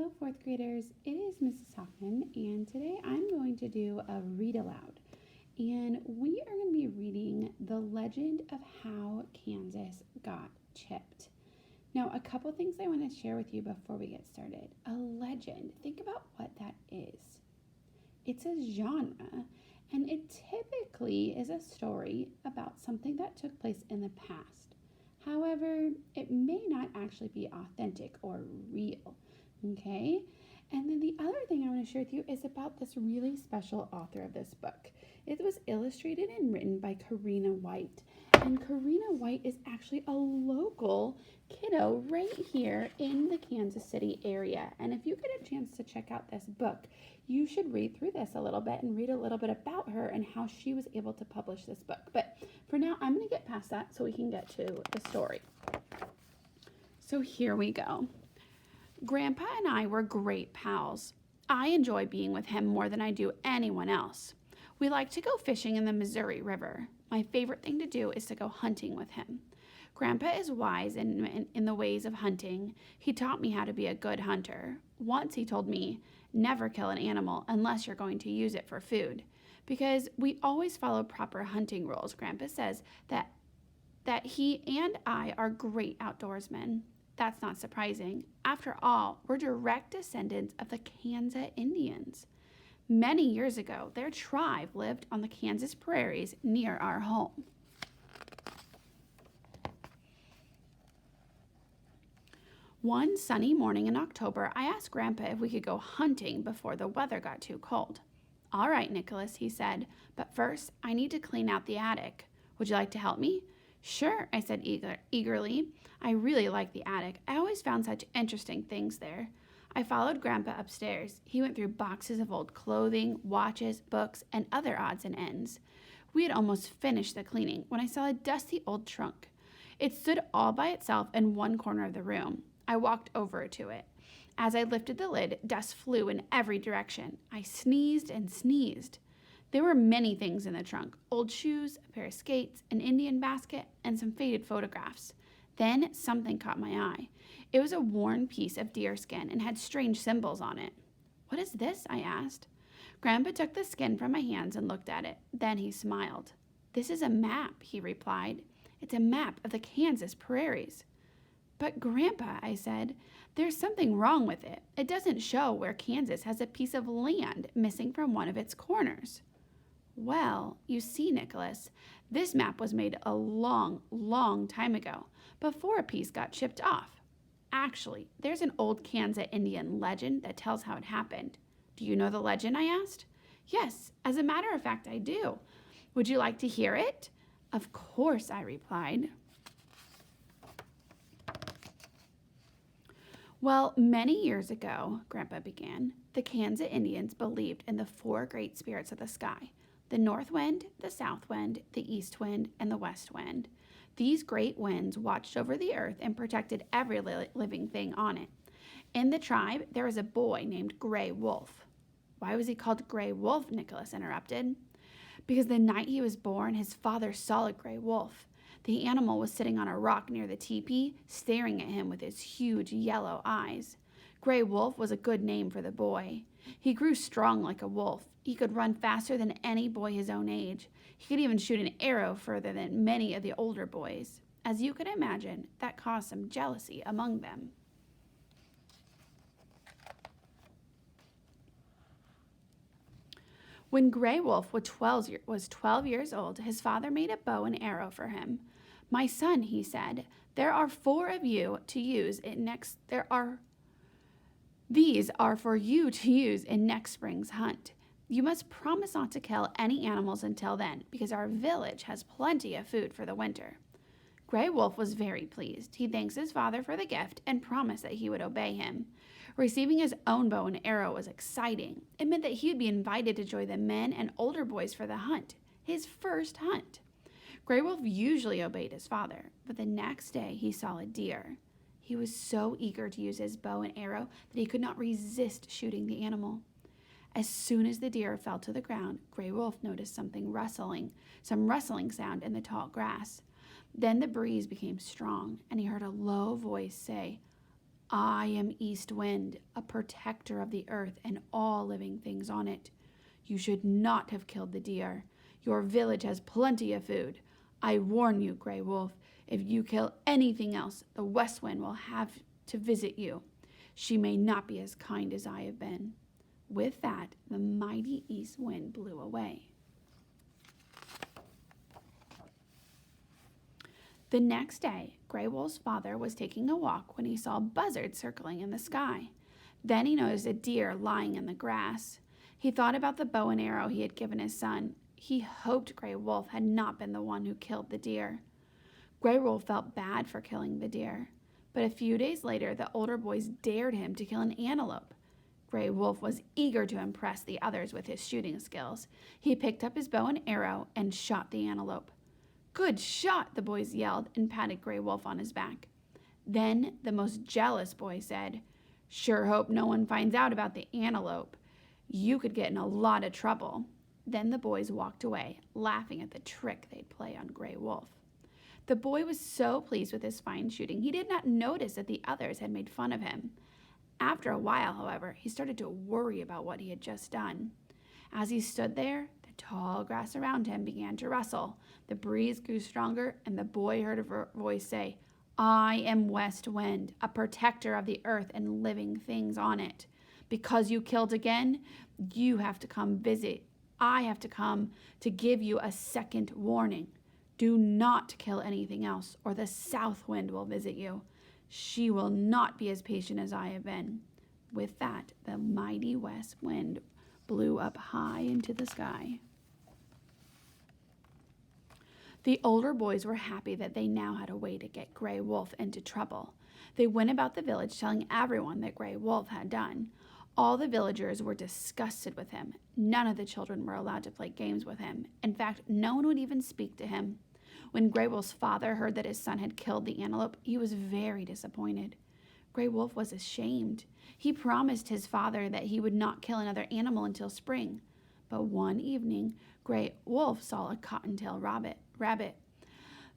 Hello, fourth graders. It is Mrs. Hoffman, and today I'm going to do a read aloud. And we are going to be reading The Legend of How Kansas Got Chipped. Now, a couple things I want to share with you before we get started. A legend, think about what that is. It's a genre, and it typically is a story about something that took place in the past. However, it may not actually be authentic or real. Okay, and then the other thing I want to share with you is about this really special author of this book. It was illustrated and written by Karina White, and Karina White is actually a local kiddo right here in the Kansas City area. And if you get a chance to check out this book, you should read through this a little bit and read a little bit about her and how she was able to publish this book. But for now, I'm going to get past that so we can get to the story. So here we go. Grandpa and I were great pals. I enjoy being with him more than I do anyone else. We like to go fishing in the Missouri River. My favorite thing to do is to go hunting with him. Grandpa is wise in the ways of hunting. He taught me how to be a good hunter. Once he told me, never kill an animal unless you're going to use it for food. Because we always follow proper hunting rules. Grandpa says that he and I are great outdoorsmen. That's not surprising. After all, we're direct descendants of the Kansas Indians. Many years ago, their tribe lived on the Kansas prairies near our home. One sunny morning in October, I asked Grandpa if we could go hunting before the weather got too cold. All right, Nicholas, he said, but first I need to clean out the attic. Would you like to help me? Sure, I said eagerly. I really like the attic. I always found such interesting things there. I followed Grandpa upstairs. He went through boxes of old clothing, watches, books, and other odds and ends. We had almost finished the cleaning when I saw a dusty old trunk. It stood all by itself in one corner of the room. I walked over to it. As I lifted the lid, dust flew in every direction. I sneezed and sneezed. There were many things in the trunk: old shoes, a pair of skates, an Indian basket, and some faded photographs. Then something caught my eye. It was a worn piece of deerskin and had strange symbols on it. What is this? I asked. Grandpa took the skin from my hands and looked at it. Then he smiled. This is a map, he replied. It's a map of the Kansas prairies. But Grandpa, I said, there's something wrong with it. It doesn't show where Kansas has a piece of land missing from one of its corners. Well, you see, Nicholas, this map was made a long, long time ago, before a piece got chipped off. Actually, there's an old Kansas Indian legend that tells how it happened. Do you know the legend? I asked. Yes, as a matter of fact, I do. Would you like to hear it? Of course, I replied. Well, many years ago, Grandpa began, the Kansas Indians believed in the four great spirits of the sky: the north wind, the south wind, the east wind, and the west wind. These great winds watched over the earth and protected every living thing on it. In the tribe, there was a boy named Gray Wolf. Why was he called Gray Wolf? Nicholas interrupted. Because the night he was born, his father saw a gray wolf. The animal was sitting on a rock near the teepee, staring at him with his huge yellow eyes. Gray Wolf was a good name for the boy. He grew strong like a wolf. He could run faster than any boy his own age. He could even shoot an arrow further than many of the older boys. As you could imagine, that caused some jealousy among them. When Gray Wolf was 12 years old, his father made a bow and arrow for him. My son, he said, there are four of you to use in next. These are for you to use in next spring's hunt. You must promise not to kill any animals until then, because our village has plenty of food for the winter. Gray Wolf was very pleased. He thanked his father for the gift and promised that he would obey him. Receiving his own bow and arrow was exciting. It meant that he would be invited to join the men and older boys for the hunt, his first hunt. Gray Wolf usually obeyed his father, but the next day he saw a deer. He was so eager to use his bow and arrow that he could not resist shooting the animal. As soon as the deer fell to the ground, Gray Wolf noticed some rustling sound in the tall grass. Then the breeze became strong, and he heard a low voice say, I am East Wind, a protector of the earth and all living things on it. You should not have killed the deer. Your village has plenty of food. I warn you, Grey Wolf, if you kill anything else, the West Wind will have to visit you. She may not be as kind as I have been." With that, the mighty East Wind blew away. The next day, Grey Wolf's father was taking a walk when he saw a buzzard circling in the sky. Then he noticed a deer lying in the grass. He thought about the bow and arrow he had given his son. He hoped Grey Wolf had not been the one who killed the deer. Grey Wolf felt bad for killing the deer, but a few days later, the older boys dared him to kill an antelope. Grey Wolf was eager to impress the others with his shooting skills. He picked up his bow and arrow and shot the antelope. "Good shot," the boys yelled and patted Grey Wolf on his back. Then the most jealous boy said, "Sure hope no one finds out about the antelope. You could get in a lot of trouble." Then the boys walked away, laughing at the trick they'd play on Grey Wolf. The boy was so pleased with his fine shooting, he did not notice that the others had made fun of him. After a while, however, he started to worry about what he had just done. As he stood there, the tall grass around him began to rustle. The breeze grew stronger, and the boy heard a voice say, "I am West Wind, a protector of the earth and living things on it. Because you killed again, you have to come visit. I have to come to give you a second warning. Do not kill anything else, or the South Wind will visit you. She will not be as patient as I have been." With that, the mighty West Wind blew up high into the sky. The older boys were happy that they now had a way to get Grey Wolf into trouble. They went about the village telling everyone that Grey Wolf had done. All the villagers were disgusted with him. None of the children were allowed to play games with him. In fact, no one would even speak to him. When Grey Wolf's father heard that his son had killed the antelope, he was very disappointed. Grey Wolf was ashamed. He promised his father that he would not kill another animal until spring. But one evening, Grey Wolf saw a cottontail rabbit.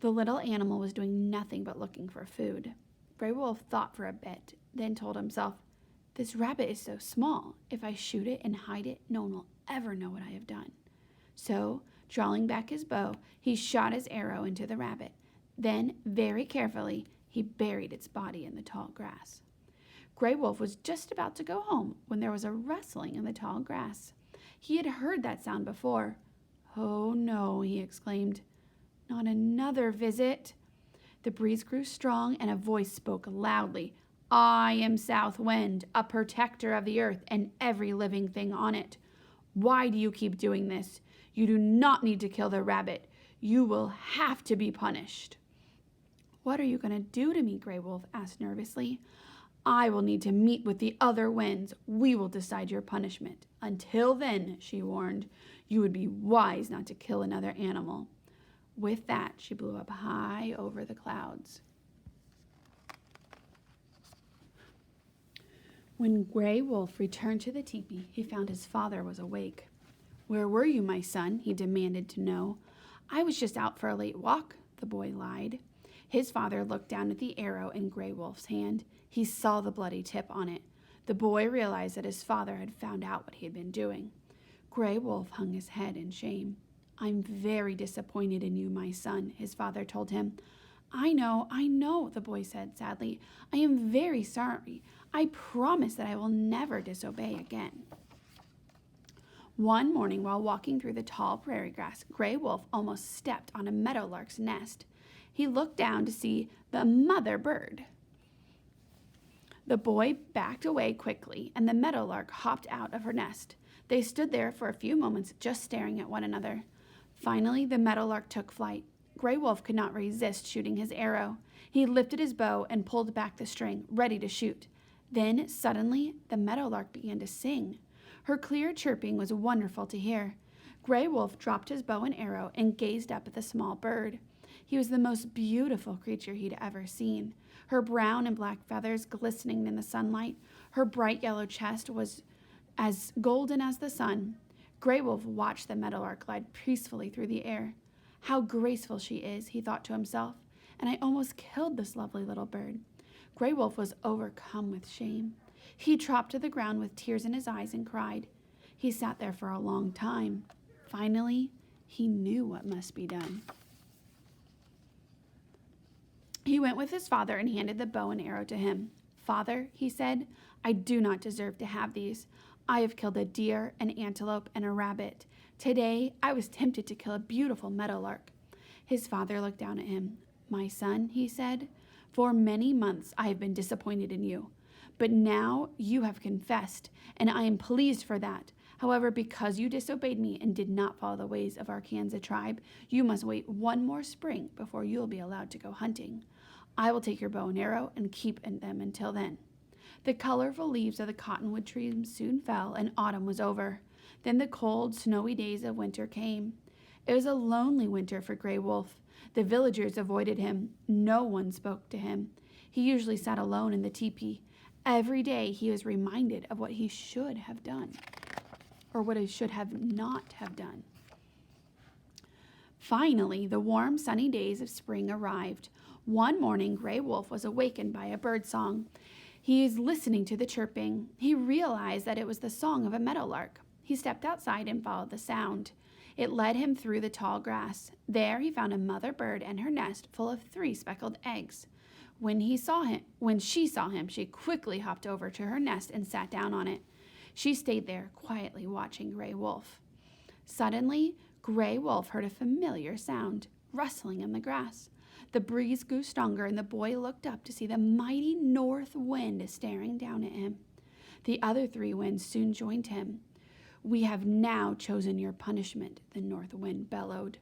The little animal was doing nothing but looking for food. Grey Wolf thought for a bit, then told himself, "This rabbit is so small. If I shoot it and hide it, no one will ever know what I have done." So, drawing back his bow, he shot his arrow into the rabbit. Then, very carefully, he buried its body in the tall grass. Grey Wolf was just about to go home when there was a rustling in the tall grass. He had heard that sound before. "Oh no," he exclaimed. "Not another visit." The breeze grew strong and a voice spoke loudly. "I am South Wind, a protector of the earth and every living thing on it. Why do you keep doing this? You do not need to kill the rabbit. You will have to be punished." "What are you going to do to me?" Grey Wolf asked nervously. "I will need to meet with the other winds. We will decide your punishment. Until then," she warned, "you would be wise not to kill another animal." With that, she blew up high over the clouds. When Grey Wolf returned to the teepee, he found his father was awake. "Where were you, my son?" he demanded to know. "I was just out for a late walk," the boy lied. His father looked down at the arrow in Grey Wolf's hand. He saw the bloody tip on it. The boy realized that his father had found out what he had been doing. Grey Wolf hung his head in shame. "I'm very disappointed in you, my son," his father told him. I know," the boy said sadly. "I am very sorry. I promise that I will never disobey again." One morning, while walking through the tall prairie grass, Grey Wolf almost stepped on a meadowlark's nest. He looked down to see the mother bird. The boy backed away quickly, and the meadowlark hopped out of her nest. They stood there for a few moments, just staring at one another. Finally, the meadowlark took flight. Grey Wolf could not resist shooting his arrow. He lifted his bow and pulled back the string, ready to shoot. Then, suddenly, the meadowlark began to sing. Her clear chirping was wonderful to hear. Grey Wolf dropped his bow and arrow and gazed up at the small bird. He was the most beautiful creature he'd ever seen. Her brown and black feathers glistening in the sunlight. Her bright yellow chest was as golden as the sun. Grey Wolf watched the meadowlark glide peacefully through the air. "How graceful she is," he thought to himself, "and I almost killed this lovely little bird." Gray Wolf was overcome with shame. He dropped to the ground with tears in his eyes and cried. He sat there for a long time. Finally, he knew what must be done. He went with his father and handed the bow and arrow to him. "Father," he said, "I do not deserve to have these. I have killed a deer, an antelope, and a rabbit. Today, I was tempted to kill a beautiful meadowlark." His father looked down at him. "My son," he said, "for many months I have been disappointed in you. But now you have confessed, and I am pleased for that. However, because you disobeyed me and did not follow the ways of our Kanza tribe, you must wait one more spring before you will be allowed to go hunting. I will take your bow and arrow and keep them until then." The colorful leaves of the cottonwood trees soon fell, and autumn was over. Then the cold, snowy days of winter came. It was a lonely winter for Gray Wolf. The villagers avoided him. No one spoke to him. He usually sat alone in the teepee. Every day he was reminded of what he should have done, or what he should have not have done. Finally, the warm, sunny days of spring arrived. One morning, Gray Wolf was awakened by a bird song. He was listening to the chirping. He realized that it was the song of a meadowlark. He stepped outside and followed the sound. It led him through the tall grass. There he found a mother bird and her nest full of 3 speckled eggs. When she saw him, she quickly hopped over to her nest and sat down on it. She stayed there, quietly watching Gray Wolf. Suddenly, Gray Wolf heard a familiar sound, rustling in the grass. The breeze grew stronger, and the boy looked up to see the mighty north wind staring down at him. The other 3 winds soon joined him. "We have now chosen your punishment," the north wind bellowed.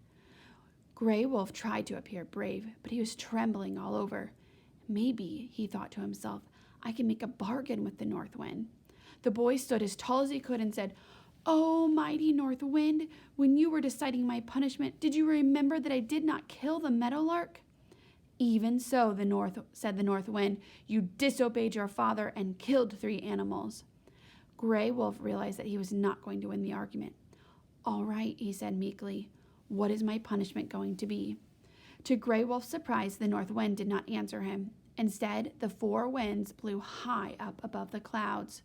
Gray Wolf tried to appear brave, but he was trembling all over. "Maybe," he thought to himself, "I can make a bargain with the north wind." The boy stood as tall as he could and said, "Oh, mighty north wind, when you were deciding my punishment, did you remember that I did not kill the meadowlark?" "Even so," said the north wind, "you disobeyed your father and killed 3 animals." Gray Wolf realized that he was not going to win the argument. "All right," he said meekly. "What is my punishment going to be?" To Gray Wolf's surprise, the north wind did not answer him. Instead, the 4 winds blew high up above the clouds.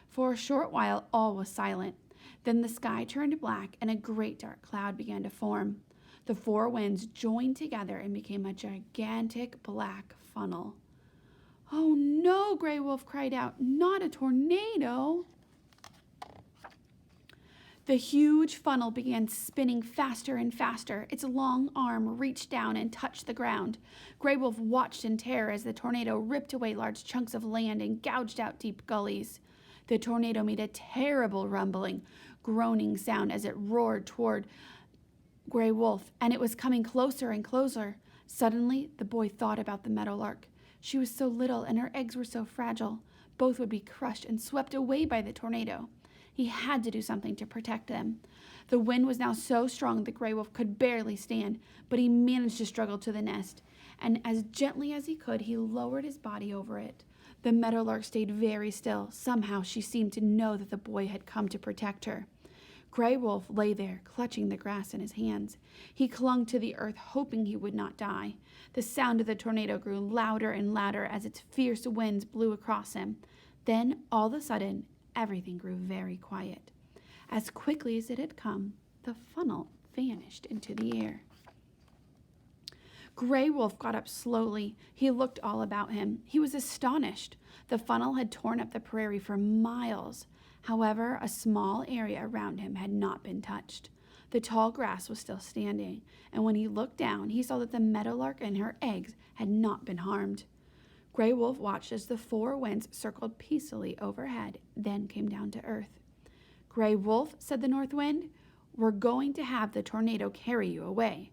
For a short while, all was silent. Then the sky turned black, and a great dark cloud began to form. The 4 winds joined together and became a gigantic black funnel. "Oh no," Gray Wolf cried out, "not a tornado!" The huge funnel began spinning faster and faster. Its long arm reached down and touched the ground. Gray Wolf watched in terror as the tornado ripped away large chunks of land and gouged out deep gullies. The tornado made a terrible rumbling, groaning sound as it roared toward Gray Wolf, and it was coming closer and closer. Suddenly, the boy thought about the meadowlark. She was so little and her eggs were so fragile. Both would be crushed and swept away by the tornado. He had to do something to protect them. The wind was now so strong that Gray Wolf could barely stand, but he managed to struggle to the nest, and as gently as he could, he lowered his body over it. The meadowlark stayed very still. Somehow she seemed to know that the boy had come to protect her. Gray Wolf lay there, clutching the grass in his hands. He clung to the earth, hoping he would not die. The sound of the tornado grew louder and louder as its fierce winds blew across him. Then, all of a sudden, everything grew very quiet. As quickly as it had come, the funnel vanished into the air. Gray Wolf got up slowly. He looked all about him. He was astonished. The funnel had torn up the prairie for miles. However, a small area around him had not been touched. The tall grass was still standing, and when he looked down, he saw that the meadowlark and her eggs had not been harmed. Gray Wolf watched as the 4 winds circled peacefully overhead, then came down to earth. "Gray Wolf," said the north wind, "we're going to have the tornado carry you away.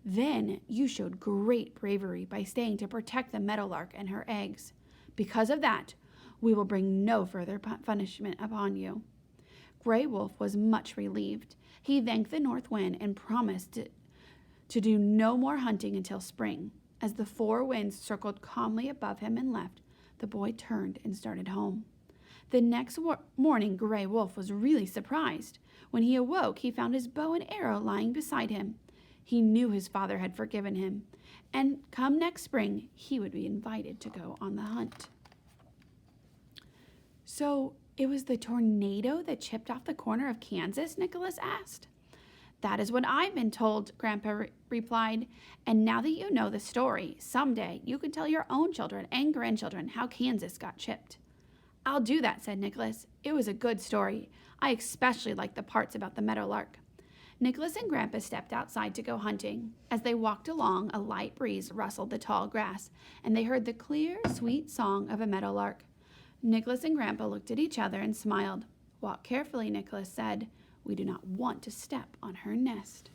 Then you showed great bravery by staying to protect the meadowlark and her eggs. Because of that, we will bring no further punishment upon you." Gray Wolf was much relieved. He thanked the north wind and promised to do no more hunting until spring. As the 4 winds circled calmly above him and left, the boy turned and started home. The next morning, Gray Wolf was really surprised. When he awoke, he found his bow and arrow lying beside him. He knew his father had forgiven him, and come next spring, he would be invited to go on the hunt. So it was the tornado that chipped off the corner of Kansas? Nicholas asked. That is what I've been told, Grandpa replied. And now that you know the story, someday you can tell your own children and grandchildren how Kansas got chipped. I'll do that, said Nicholas. It was a good story. I especially liked the parts about the meadowlark. Nicholas and Grandpa stepped outside to go hunting. As they walked along, a light breeze rustled the tall grass, and they heard the clear, sweet song of a meadowlark. Nicholas and Grandpa looked at each other and smiled. Walk carefully, Nicholas said. We do not want to step on her nest.